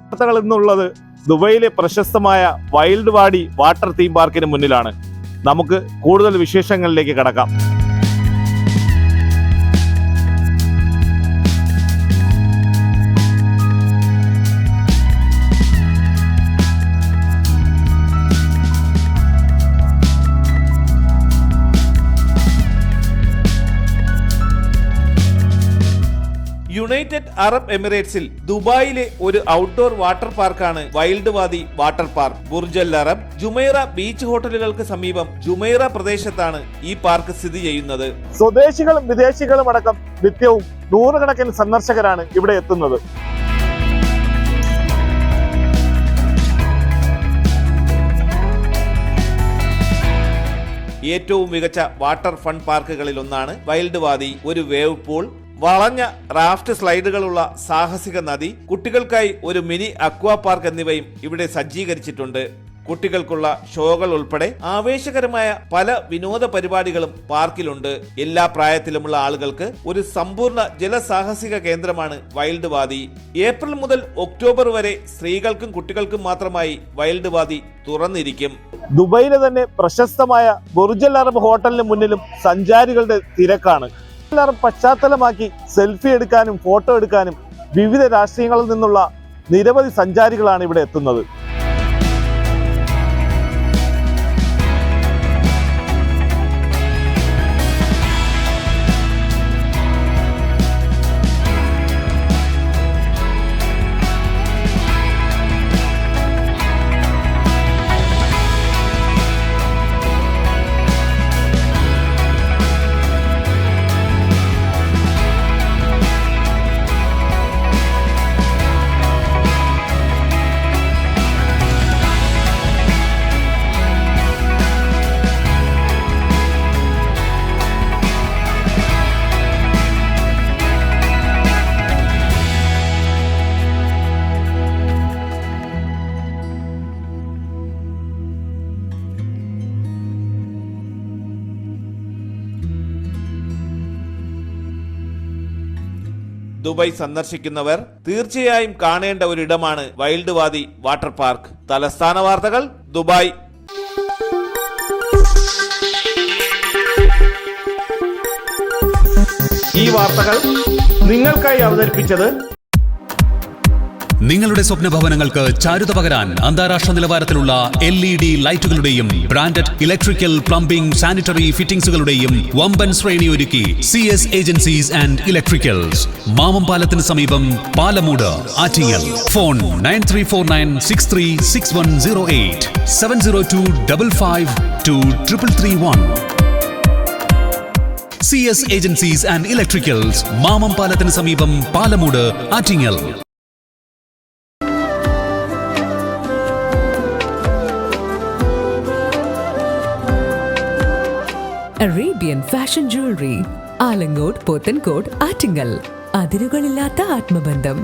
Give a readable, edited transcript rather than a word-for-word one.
വാർത്തകൾ എന്നുള്ളത് ദുബൈയിലെ പ്രശസ്തമായ വൈൽഡ് വാഡി വാട്ടർ തീം പാർക്കിന് മുന്നിലാണ്. നമുക്ക് കൂടുതൽ വിശേഷങ്ങളിലേക്ക് കടക്കാം. യുണൈറ്റഡ് അറബ് എമിറേറ്റ്സിൽ ദുബായിലെ ഒരു ഔട്ട്ഡോർ വാട്ടർ പാർക്കാണ് wild wadi water park. Burj al Arab, Jumeirah beach ഹോട്ടലുകൾക്ക് സമീപം ജുമൈറ പ്രദേശത്താണ് ഈ പാർക്ക് സ്ഥിതി ചെയ്യുന്നത്. സ്വദേശികളും വിദേശികളും അടക്കം നിത്യവും നൂറുകണക്കിന് സന്ദർശകരാണ് ഇവിടെ എത്തുന്നത്. ഏറ്റവും മികച്ച വാട്ടർ ഫൺ പാർക്കുകളിൽ ഒന്നാണ് വൈൽഡ് വാദി. ഒരു വേവ് പൂൾ, വളഞ്ഞ റാഫ്റ്റ് സ്ലൈഡുകളുള്ള സാഹസിക നദി, കുട്ടികൾക്കായി ഒരു മിനി അക്വാ പാർക്ക് എന്നിവയും ഇവിടെ സജ്ജീകരിച്ചിട്ടുണ്ട്. കുട്ടികൾക്കുള്ള ഷോകൾ ഉൾപ്പെടെ ആവേശകരമായ പല വിനോദ പരിപാടികളും പാർക്കിലുണ്ട്. എല്ലാ പ്രായത്തിലുമുള്ള ആളുകൾക്ക് ഒരു സമ്പൂർണ്ണ ജലസാഹസിക കേന്ദ്രമാണ് വൈൽഡ് വാദി. ഏപ്രിൽ മുതൽ ഒക്ടോബർ വരെ സ്ത്രീകൾക്കും കുട്ടികൾക്കും മാത്രമായി വൈൽഡ് വാദി തുറന്നിരിക്കും. ദുബൈയിലെ തന്നെ പ്രശസ്തമായ ബുർജ് അൽ അറബ് ഹോട്ടലിന് മുന്നിലും സഞ്ചാരികളുടെ തിരക്കാണ്. പശ്ചാത്തലമാക്കി സെൽഫി എടുക്കാനും ഫോട്ടോ എടുക്കാനും വിവിധ രാഷ്ട്രീയങ്ങളിൽ നിന്നുള്ള നിരവധി സഞ്ചാരികളാണ് ഇവിടെ എത്തുന്നത്. ദുബായ് സന്ദർശിക്കുന്നവർ തീർച്ചയായും കാണേണ്ട ഒരിടമാണ് വൈൽഡ് വാദി വാട്ടർ പാർക്ക്. തലസ്ഥാന വാർത്തകൾ, ദുബായ്. ഈ വാർത്തകൾ നിങ്ങൾക്കായി അവതരിപ്പിച്ചത് നിങ്ങളുടെ സ്വപ്ന ഭവനങ്ങൾക്ക് ചാരുത പകരാൻ അന്താരാഷ്ട്ര നിലവാരത്തിലുള്ള LED ലൈറ്റുകളുടെയും ബ്രാൻഡഡ് ഇലക്ട്രിക്കൽ, പ്ലംബിംഗ്, സാനിറ്ററി ഫിറ്റിംഗ്സുകളുടെയും വമ്പൻ ശ്രേണി ഒരുക്കി CS ഏജൻസീസ് ആൻഡ് ഇലക്ട്രിക്കൽസ്. മാമംപാലത്തിന് സമീപം, Palamoodu, Attingal. Phone 9349636108 702552331. CS agencies and electricals, മാമംപാലത്തിന് സമീപം, Palamoodu, Attingal. Arabian fashion jewellery, Alangode, Pothencode, Attingal. അതിരുകളില്ലാത്ത ആത്മബന്ധം.